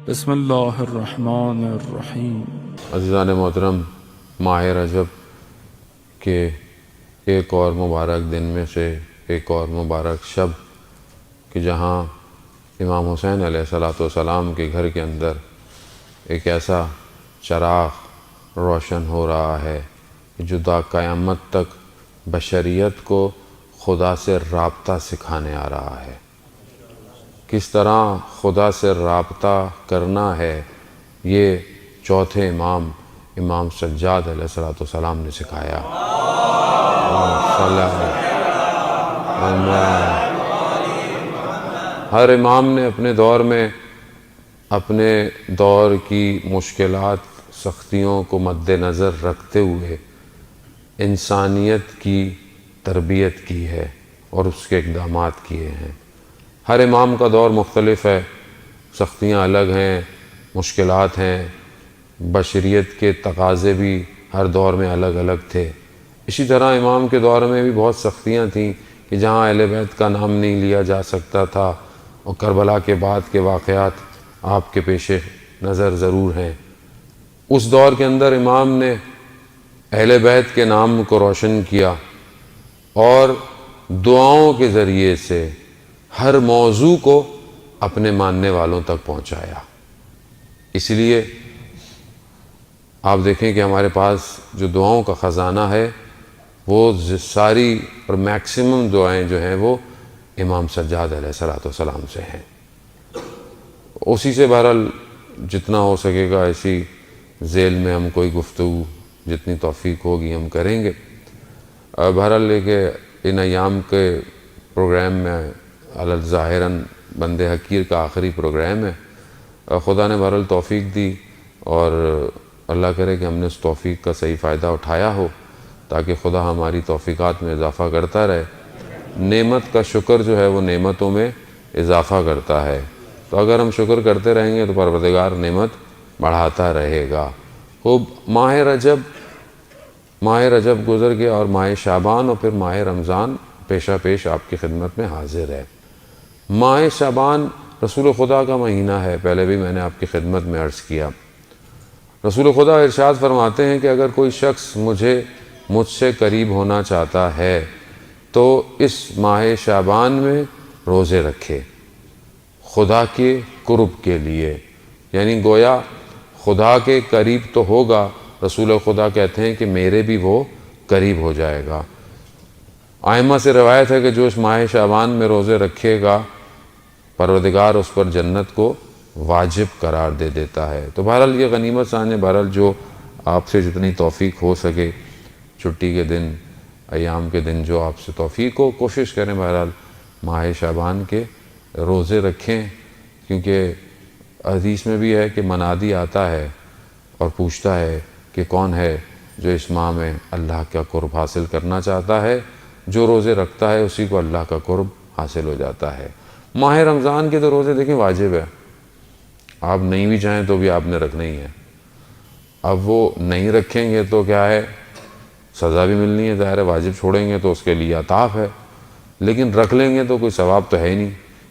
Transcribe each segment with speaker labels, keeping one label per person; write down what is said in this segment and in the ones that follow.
Speaker 1: بسم اللہ الرحمن الرحیم۔
Speaker 2: عزیزان محترم، ماہ رجب کے ایک اور مبارک دن میں سے ایک اور مبارک شب کہ جہاں امام حسین علیہ السلام کے گھر کے اندر ایک ایسا چراغ روشن ہو رہا ہے جو تا قیامت تک بشریت کو خدا سے رابطہ سکھانے آ رہا ہے۔ کس طرح خدا سے رابطہ کرنا ہے یہ چوتھے امام سجاد علیہ السلام نے سکھایا۔ ہر امام نے اپنے دور میں اپنے دور کی مشکلات سختیوں کو مد نظر رکھتے ہوئے انسانیت کی تربیت کی ہے اور اس کے اقدامات کیے ہیں۔ ہر امام کا دور مختلف ہے، سختیاں الگ ہیں، مشکلات ہیں، بشریت کے تقاضے بھی ہر دور میں الگ الگ تھے۔ اسی طرح امام کے دور میں بھی بہت سختیاں تھیں کہ جہاں اہل بیت کا نام نہیں لیا جا سکتا تھا، اور کربلا کے بعد کے واقعات آپ کے پیش نظر ضرور ہیں۔ اس دور کے اندر امام نے اہل بیت کے نام کو روشن کیا اور دعاؤں کے ذریعے سے ہر موضوع کو اپنے ماننے والوں تک پہنچایا۔ اس لیے آپ دیکھیں کہ ہمارے پاس جو دعاؤں کا خزانہ ہے وہ ساری اور میکسیمم دعائیں جو ہیں وہ امام سجاد علیہ السلام سے ہیں۔ اسی سے بہرحال جتنا ہو سکے گا اسی ذیل میں ہم کوئی گفتگو جتنی توفیق ہوگی ہم کریں گے۔ بہرحال لے کے ان ایام کے پروگرام میں ظاہراً بند حقیر کا آخری پروگرام ہے۔ خدا نے بہرحال توفیق دی اور اللہ کرے کہ ہم نے اس توفیق کا صحیح فائدہ اٹھایا ہو تاکہ خدا ہماری توفیقات میں اضافہ کرتا رہے۔ نعمت کا شکر جو ہے وہ نعمتوں میں اضافہ کرتا ہے، تو اگر ہم شکر کرتے رہیں گے تو پروردگار نعمت بڑھاتا رہے گا۔ خوب ماہ رجب گزر گیا اور ماہ شعبان اور پھر ماہ رمضان پیشہ پیش آپ کی خدمت میں حاضر ہے۔ ماہ شعبان رسول خدا کا مہینہ ہے، پہلے بھی میں نے آپ کی خدمت میں عرض کیا۔ رسول خدا ارشاد فرماتے ہیں کہ اگر کوئی شخص مجھ سے قریب ہونا چاہتا ہے تو اس ماہ شعبان میں روزے رکھے خدا کے قرب کے لیے، یعنی گویا خدا کے قریب تو ہوگا، رسول خدا کہتے ہیں کہ میرے بھی وہ قریب ہو جائے گا۔ ائمہ سے روایت ہے کہ جو اس ماہ شعبان میں روزے رکھے گا پروردگار اس پر جنت کو واجب قرار دے دیتا ہے۔ تو بہرحال یہ غنیمت سانے، بہرحال جو آپ سے جتنی توفیق ہو سکے، چھٹی کے دن، ایام کے دن جو آپ سے توفیق ہو، کوشش کریں بہرحال ماہ شعبان کے روزے رکھیں، کیونکہ حدیث میں بھی ہے کہ منادی آتا ہے اور پوچھتا ہے کہ کون ہے جو اس ماہ میں اللہ کا قرب حاصل کرنا چاہتا ہے۔ جو روزے رکھتا ہے اسی کو اللہ کا قرب حاصل ہو جاتا ہے۔ ماہ رمضان کے تو روزے دیکھیں واجب ہے، آپ نہیں بھی چاہیں تو بھی آپ نے رکھنا ہی ہے۔ اب وہ نہیں رکھیں گے تو کیا ہے، سزا بھی ملنی ہے، ظاہر ہے واجب چھوڑیں گے تو اس کے لیے عطاف ہے، لیکن رکھ لیں گے تو کوئی ثواب تو ہے ہی نہیں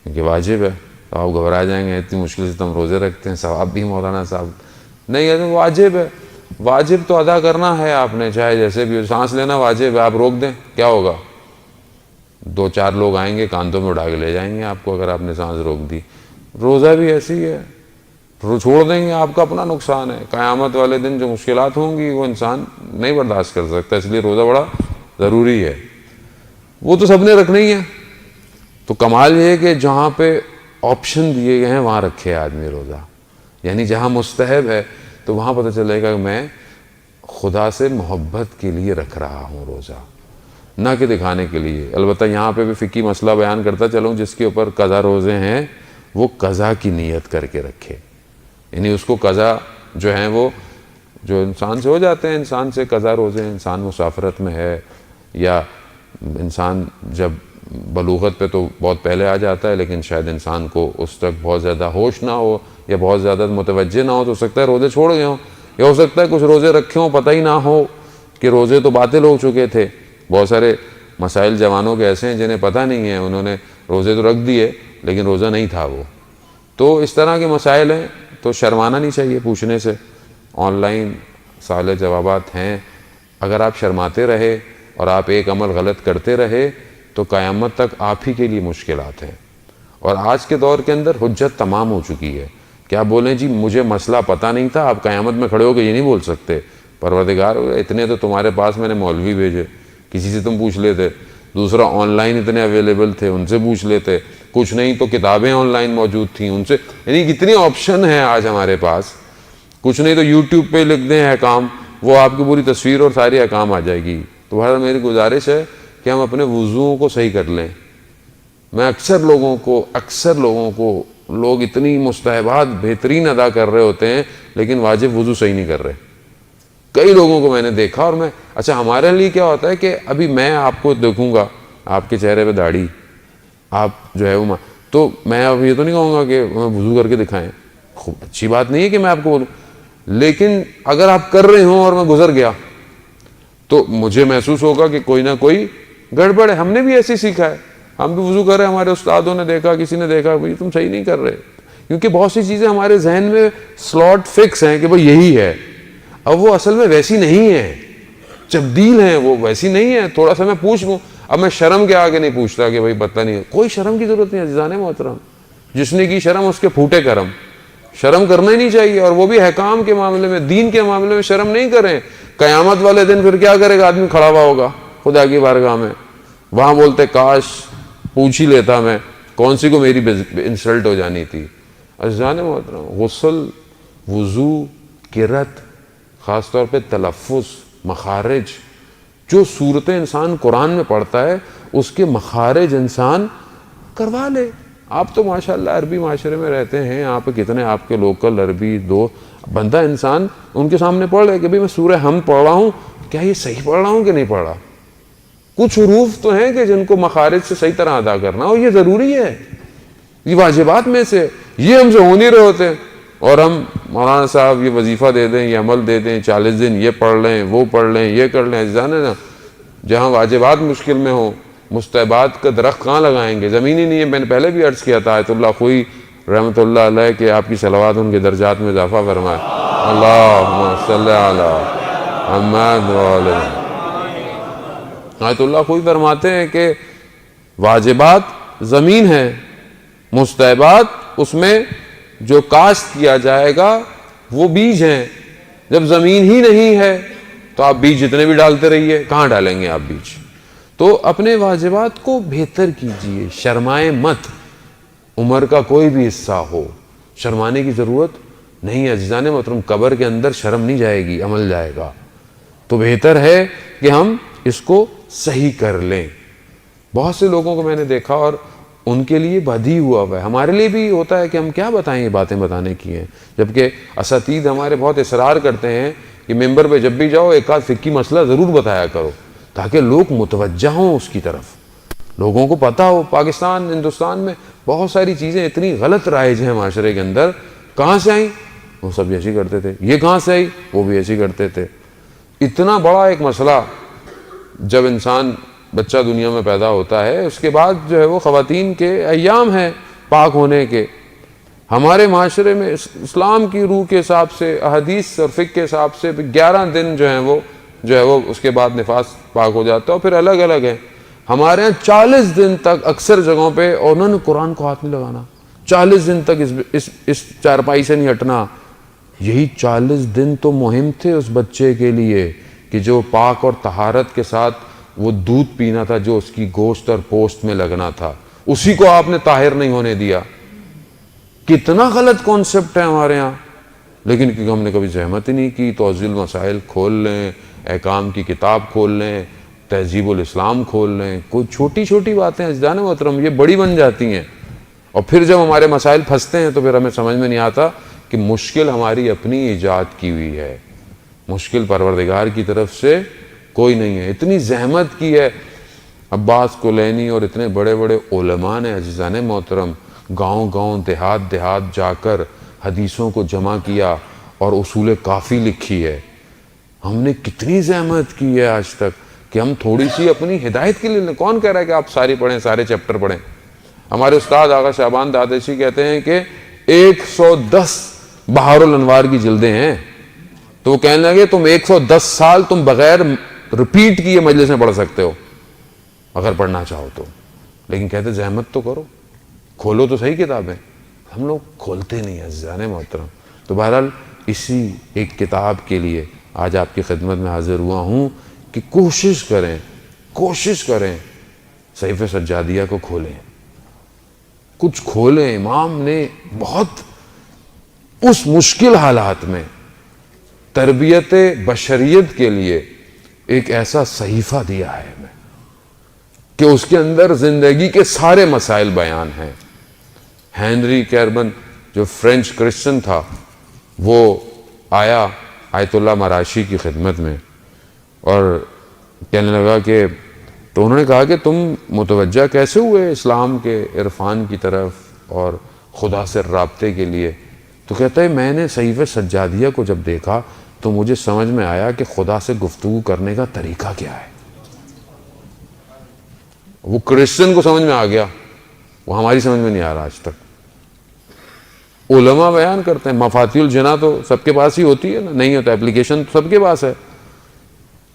Speaker 2: کیونکہ واجب ہے۔ تو آپ گھبرا جائیں گے، اتنی مشکل سے تم روزے رکھتے ہیں، ثواب بھی مولانا صاحب نہیں ہے، تو واجب ہے، واجب تو ادا کرنا ہے آپ نے، چاہے جیسے بھی ہو۔ سانس لینا واجب ہے، آپ روک دیں کیا ہوگا؟ 2-4 لوگ آئیں گے کاندھوں میں اٹھا کے لے جائیں گے آپ کو اگر آپ نے سانس روک دی۔ روزہ بھی ایسی ہے، چھوڑ دیں گے آپ کا اپنا نقصان ہے۔ قیامت والے دن جو مشکلات ہوں گی وہ انسان نہیں برداشت کر سکتا، اس لیے روزہ بڑا ضروری ہے۔ وہ تو سب نے رکھنا ہی ہے، تو کمال یہ ہے کہ جہاں پہ آپشن دیے گئے ہیں وہاں رکھے آدمی روزہ، یعنی جہاں مستحب ہے تو وہاں پتہ چلے گا کہ میں خدا سے محبت کے لیے رکھ رہا ہوں روزہ، نہ کہ دکھانے کے لیے۔ البتہ یہاں پہ بھی فقہی مسئلہ بیان کرتا چلوں، جس کے اوپر قضا روزے ہیں وہ قضا کی نیت کر کے رکھے، یعنی اس کو قضا جو ہیں وہ جو انسان سے ہو جاتے ہیں، انسان سے قضا روزے ہیں، انسان مسافرت میں ہے یا انسان جب بلوغت پہ تو بہت پہلے آ جاتا ہے، لیکن شاید انسان کو اس تک بہت زیادہ ہوش نہ ہو یا بہت زیادہ متوجہ نہ ہو، تو ہو سکتا ہے روزے چھوڑ گئے ہوں، یا ہو سکتا ہے کچھ روزے رکھے ہوں پتہ ہی نہ ہو کہ روزے تو باطل ہو چکے تھے۔ بہت سارے مسائل جوانوں کے ایسے ہیں جنہیں پتہ نہیں ہے، انہوں نے روزے تو رکھ دیے لیکن روزہ نہیں تھا وہ۔ تو اس طرح کے مسائل ہیں، تو شرمانا نہیں چاہیے پوچھنے سے. آن لائن سوال جوابات ہیں. اگر آپ شرماتے رہے اور آپ ایک عمل غلط کرتے رہے تو قیامت تک آپ ہی کے لیے مشکلات ہیں. اور آج کے دور کے اندر حجت تمام ہو چکی ہے. کیا بولیں جی مجھے مسئلہ پتہ نہیں تھا, آپ قیامت میں کھڑے ہو کے یہ نہیں بول سکتے پروردگار اتنے تو تمہارے پاس میں نے مولوی بھیجے, کسی سے تم پوچھ لیتے. دوسرا آن لائن اتنے اویلیبل تھے, ان سے پوچھ لیتے. کچھ نہیں تو کتابیں آن لائن موجود تھیں, ان سے. یعنی کتنی آپشن ہیں آج ہمارے پاس. کچھ نہیں تو یوٹیوب پہ لکھ دیں احکام, وہ آپ کی پوری تصویر اور ساری احکام آ جائے گی. تو بہرحال میری گزارش ہے کہ ہم اپنے وضوؤں کو صحیح کر لیں. میں اکثر لوگوں کو لوگ اتنی مستحبات بہترین ادا کر رہے ہوتے ہیں لیکن واجب وضو صحیح نہیں کر رہے. کئی لوگوں کو میں نے دیکھا. اور میں اچھا ہمارے لیے کیا ہوتا ہے کہ ابھی میں آپ کو دیکھوں گا, آپ کے چہرے پہ داڑھی, آپ جو ہے وہ, تو میں اب یہ تو نہیں کہوں گا کہ ہمیں وضو کر کے دکھائیں. خوب اچھی بات نہیں ہے کہ میں آپ کو بولوں, لیکن اگر آپ کر رہے ہوں اور میں گزر گیا تو مجھے محسوس ہوگا کہ کوئی نہ کوئی گڑبڑ ہے. ہم نے بھی ایسے سیکھا ہے, ہم بھی وضو کر رہے ہیں, ہمارے استادوں نے دیکھا, کسی نے دیکھا بھائی تم صحیح نہیں کر رہے. کیونکہ بہت سی چیزیں ہمارے ذہن میں سلاٹ فکس ہیں کہ بھائی یہی ہے. اب وہ اصل میں ویسی نہیں ہے, تبدیل ہیں, وہ ویسی نہیں ہے. تھوڑا سا میں پوچھ لوں, اب میں شرم کے آگے نہیں پوچھتا کہ بھائی پتہ نہیں. کوئی شرم کی ضرورت نہیں عزیزان محترم. جس نے کی شرم اس کے پھوٹے کرم. شرم کرنا ہی نہیں چاہیے, اور وہ بھی احکام کے معاملے میں, دین کے معاملے میں شرم نہیں کریں. قیامت والے دن پھر کیا کرے گا آدمی, کھڑا ہوا ہوگا خدا کی بارگاہ میں, وہاں بولتے کاش پوچھ ہی لیتا میں, کون سی کو میری انسلٹ ہو جانی تھی. عزیزان محترم, غسل, وضو, قرت, خاص طور پہ تلفظ, مخارج, جو صورتیں انسان قرآن میں پڑھتا ہے اس کے مخارج انسان کروا لے. آپ تو ماشاءاللہ عربی معاشرے میں رہتے ہیں, یہاں پہ کتنے آپ کے لوکل عربی دو بندہ انسان ان کے سامنے پڑھ لے کہ بھئی میں سورہ حمد پڑھ رہا ہوں, کیا یہ صحیح پڑھ رہا ہوں کہ نہیں پڑھ رہا. کچھ حروف تو ہیں کہ جن کو مخارج سے صحیح طرح ادا کرنا, اور یہ ضروری ہے, یہ واجبات میں سے. یہ ہم سے ہو نہیں رہے ہوتے, اور ہم مولانا صاحب یہ وظیفہ دے دیں, یہ عمل دے دیں, 40 دن یہ پڑھ لیں, وہ پڑھ لیں, یہ کر لیں. جانے نا, جہاں واجبات مشکل میں ہوں, مستحبات کا درخت کہاں لگائیں گے, زمین ہی نہیں ہے. میں نے پہلے بھی عرض کیا تھا, آیت اللہ خوئی رحمۃ اللہ علیہ کہ آپ کی صلوات ان کے درجات میں اضافہ فرمائے. اللہم صلی علی محمد وعلی. آیت اللہ خوئی فرماتے ہیں کہ واجبات زمین ہے, مستحبات اس میں جو کاشت کیا جائے گا وہ بیج ہیں. جب زمین ہی نہیں ہے تو آپ بیج جتنے بھی ڈالتے رہیے, کہاں ڈالیں گے آپ بیج. تو اپنے واجبات کو بہتر کیجئے, شرمائیں مت. عمر کا کوئی بھی حصہ ہو, شرمانے کی ضرورت نہیں ہے. عزیزان محترم, قبر کے اندر شرم نہیں جائے گی, عمل جائے گا. تو بہتر ہے کہ ہم اس کو صحیح کر لیں. بہت سے لوگوں کو میں نے دیکھا اور ان کے لیے بدھی ہوا ہے. ہمارے لیے بھی ہوتا ہے کہ ہم کیا بتائیں, یہ باتیں بتانے کی ہیں. جبکہ اساتید ہمارے بہت اصرار کرتے ہیں کہ ممبر پہ جب بھی جاؤ ایک آدھ فقہی مسئلہ ضرور بتایا کرو, تاکہ لوگ متوجہ ہوں اس کی طرف, لوگوں کو پتہ ہو. پاکستان, ہندوستان میں بہت ساری چیزیں اتنی غلط رائج ہیں معاشرے کے اندر. کہاں سے آئیں, وہ سب ایسی کرتے تھے. یہ کہاں سے آئی, وہ بھی ایسی کرتے تھے. اتنا بڑا ایک مسئلہ, جب انسان بچہ دنیا میں پیدا ہوتا ہے اس کے بعد جو ہے وہ خواتین کے ایام ہیں پاک ہونے کے. ہمارے معاشرے میں اسلام کی روح کے حساب سے, احادیث اور فقہ کے حساب سے 11 دن جو ہیں وہ اس کے بعد نفاس پاک ہو جاتا ہے, اور پھر الگ الگ ہیں. ہمارے ہاں 40 دن تک اکثر جگہوں پہ, اور انہوں نے قرآن کو ہاتھ نہیں لگانا, 40 دن تک اس چارپائی سے نہیں ہٹنا. یہی 40 دن تو مہم تھے اس بچے کے لیے کہ جو پاک اور طہارت کے ساتھ وہ دودھ پینا تھا جو اس کی گوشت اور پوست میں لگنا تھا, اسی کو آپ نے طاہر نہیں ہونے دیا. کتنا غلط کانسیپٹ ہے ہمارے ہاں. لیکن کیونکہ ہم نے کبھی زحمت ہی نہیں کی. توضیح المسائل کھول لیں, احکام کی کتاب کھول لیں, تہذیب الاسلام کھول لیں, کوئی چھوٹی چھوٹی باتیں عزیزان محترم یہ بڑی بن جاتی ہیں. اور پھر جب ہمارے مسائل پھنستے ہیں تو پھر ہمیں سمجھ میں نہیں آتا کہ مشکل ہماری اپنی ایجاد کی ہوئی ہے, مشکل پروردگار کی طرف سے کوئی نہیں ہے. اتنی زحمت کی ہے عباس کلینی اور اتنے بڑے بڑے علماء نے عزیزان محترم, گاؤں گاؤں دیہات دیہات جا کر حدیثوں کو جمع کیا اور اصول کافی لکھی ہے. ہم نے کتنی زحمت کی ہے آج تک کہ ہم تھوڑی سی اپنی ہدایت کے لیے, کون کہہ رہا ہے کہ آپ ساری پڑھیں, سارے چیپٹر پڑھیں. ہمارے استاد آغا شعبان دادشی کہتے ہیں کہ 110 بہار الانوار کی جلدیں ہیں. تو وہ کہنے لگے تم 110 سال تم بغیر ریپیٹ کیے مجلس میں پڑھ سکتے ہو اگر پڑھنا چاہو تو. لیکن کہتے زحمت تو کرو, کھولو تو صحیح کتابیں. ہم لوگ کھولتے نہیں ہیں عزیزان محترم. تو بہرحال اسی ایک کتاب کے لیے آج آپ کی خدمت میں حاضر ہوا ہوں کہ کوشش کریں صحیفہ سجادیہ کو کھولیں, کچھ کھولیں. امام نے بہت اس مشکل حالات میں تربیت بشریت کے لیے ایک ایسا صحیفہ دیا ہے ہمیں کہ اس کے اندر زندگی کے سارے مسائل بیان ہیں. ہینری کیربن جو فرینچ کرسچن تھا وہ آیا آیت اللہ مراشی کی خدمت میں اور کہنے لگا کہ تو انہوں نے کہا کہ تم متوجہ کیسے ہوئے اسلام کے عرفان کی طرف اور خدا سے رابطے کے لیے؟ تو کہتا ہے میں نے صحیفہ سجادیہ کو جب دیکھا تو مجھے سمجھ میں آیا کہ خدا سے گفتگو کرنے کا طریقہ کیا ہے. وہ کرسچن کو سمجھ میں آ گیا, وہ ہماری سمجھ میں نہیں آ رہا آج تک. علماء بیان کرتے ہیں مفاتیح الجنہ تو سب کے پاس ہی ہوتی ہے نا, نہیں ہوتا ایپلیکیشن سب کے پاس ہے.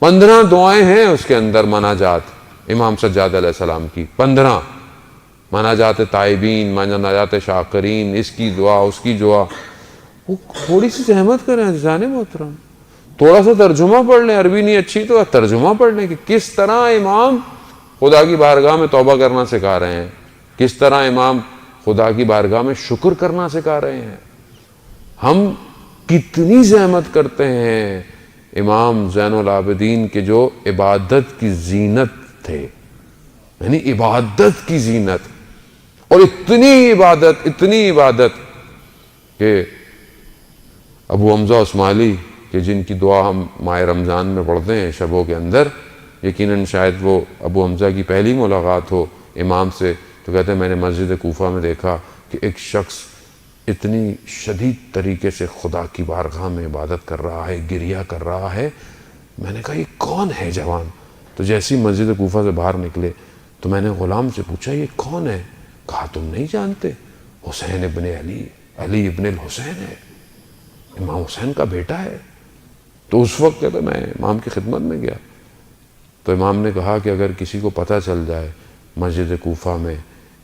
Speaker 2: 15 دعائیں ہیں اس کے اندر مناجات امام سجاد علیہ السلام کی, 15 مناجات تائبین, مناجات شاکرین, اس کی دعا اس کی دعا. وہ تھوڑی سی زحمت کریں عزیزان محترم, تھوڑا سا ترجمہ پڑھ لیں. عربی نہیں اچھی تو ترجمہ پڑھ لیں کہ کس طرح امام خدا کی بارگاہ میں توبہ کرنا سکھا رہے ہیں, کس طرح امام خدا کی بارگاہ میں شکر کرنا سکھا رہے ہیں. ہم کتنی زحمت کرتے ہیں. امام زین العابدین کے جو عبادت کی زینت تھے, یعنی عبادت کی زینت, اور اتنی عبادت کہ ابو حمزہ عثمالی کہ جن کی دعا ہم ماہ رمضان میں پڑھتے ہیں شبوں کے اندر, یقیناً شاید وہ ابو حمزہ کی پہلی ملاقات ہو امام سے, تو کہتے ہیں میں نے مسجد کوفہ میں دیکھا کہ ایک شخص اتنی شدید طریقے سے خدا کی بارگاہ میں عبادت کر رہا ہے, گریہ کر رہا ہے. میں نے کہا یہ کون ہے جوان؟ تو جیسی مسجد کوفہ سے باہر نکلے تو میں نے غلام سے پوچھا یہ کون ہے؟ کہا تم نہیں جانتے, حسین ابن علی ابن الحسین ہے, امام حسین کا بیٹا ہے. تو اس وقت کہتے میں امام کی خدمت میں گیا تو امام نے کہا کہ اگر کسی کو پتہ چل جائے مسجد کوفہ میں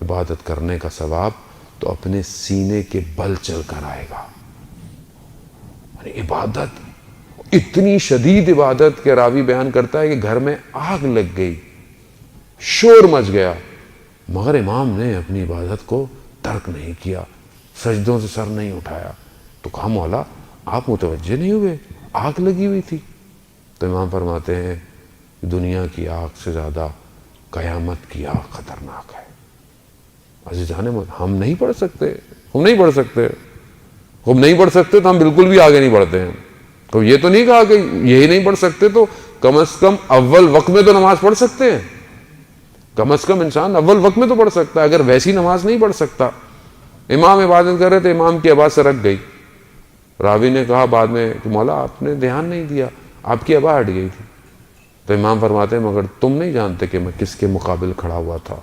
Speaker 2: عبادت کرنے کا ثواب تو اپنے سینے کے بل چل کر آئے گا. یعنی عبادت, اتنی شدید عبادت کے راوی بیان کرتا ہے کہ گھر میں آگ لگ گئی, شور مچ گیا, مگر امام نے اپنی عبادت کو ترک نہیں کیا, سجدوں سے سر نہیں اٹھایا. تو کہا مولا آپ متوجہ نہیں ہوئے, آگ لگی ہوئی تھی. تو امام فرماتے ہیں دنیا کی آگ سے زیادہ قیامت کی آگ خطرناک ہے. عزیزان ہم نہیں پڑھ سکتے تو ہم بالکل بھی آگے نہیں بڑھتے ہیں. تو یہ تو نہیں کہا کہ یہی نہیں پڑھ سکتے تو کم از کم اول وقت میں تو نماز پڑھ سکتے ہیں. کم از کم انسان اول وقت میں تو پڑھ سکتا ہے. اگر ویسی نماز نہیں پڑھ سکتا, امام عبادت کر رہے تھے, امام کی آواز سرک گئی. راوی نے کہا بعد میں کہ مولا آپ نے دھیان نہیں دیا, آپ کی آواز ہٹ گئی تھی. تو امام فرماتے ہیں مگر تم نہیں جانتے کہ میں کس کے مقابل کھڑا ہوا تھا,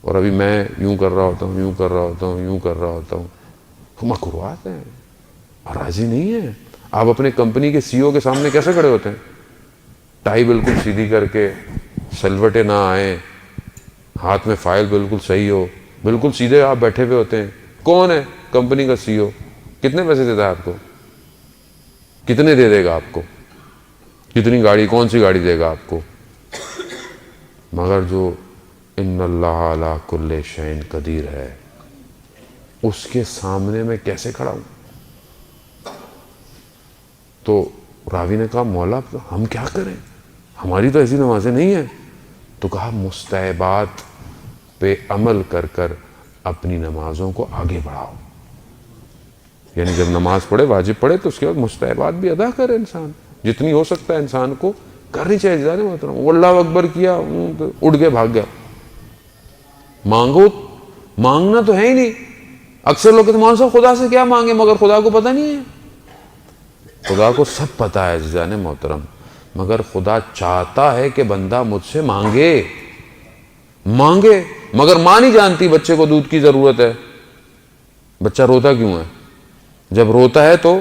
Speaker 2: اور ابھی میں یوں کر رہا ہوتا ہوں. مکروہات ہیں اور راضی نہیں ہیں. آپ اپنے کمپنی کے سی او کے سامنے کیسے کھڑے ہوتے ہیں؟ ٹائی بالکل سیدھی کر کے, سلوٹے نہ آئیں, ہاتھ میں فائل بالکل صحیح ہو, بالکل سیدھے آپ بیٹھے ہوئے ہوتے ہیں. کون ہے کمپنی کا سی او؟ کتنے پیسے دیتا ہے آپ کو؟ کتنے دے دے گا آپ کو؟ کتنی گاڑی, کون سی گاڑی دے گا آپ کو؟ مگر جو ان اللہ علی کل شیء قدیر ہے اس کے سامنے میں کیسے کھڑا ہوں؟ تو راوی نے کہا مولا ہم کیا کریں, ہماری تو ایسی نمازیں نہیں ہیں. تو کہا مستحبات پہ عمل کر کر اپنی نمازوں کو آگے بڑھاؤ. یعنی جب نماز پڑھے, واجب پڑھے, تو اس کے بعد مستحبات بھی ادا کرے. انسان جتنی ہو سکتا ہے انسان کو کرنی چاہیے. جانے محترم وہ اللہ اکبر کیا, اٹھ کے بھاگ گیا. مانگو, مانگنا تو ہے ہی نہیں. اکثر لوگ کہتے ہیں مولانا صاحب خدا سے کیا مانگے, مگر خدا کو پتہ نہیں ہے. خدا کو سب پتہ ہے عزیزان محترم, مگر خدا چاہتا ہے کہ بندہ مجھ سے مانگے. مگر ماں نہیں جانتی بچے کو دودھ کی ضرورت ہے. بچہ روتا کیوں ہے؟ جب روتا ہے تو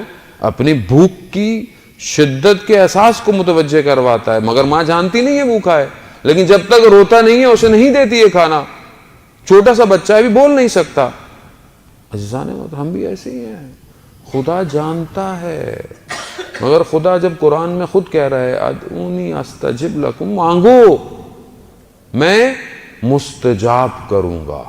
Speaker 2: اپنی بھوک کی شدت کے احساس کو متوجہ کرواتا ہے، مگر ماں جانتی نہیں ہے بھوکا ہے، لیکن جب تک روتا نہیں ہے اسے نہیں دیتی ہے کھانا. چھوٹا سا بچہ ہے بھی بول نہیں سکتا. عزیزان محترم، ہم بھی ایسے ہی ہیں. خدا جانتا ہے، مگر خدا جب قرآن میں خود کہہ رہا ہے ادعونی استجب لکم، مانگو میں مستجاب کروں گا.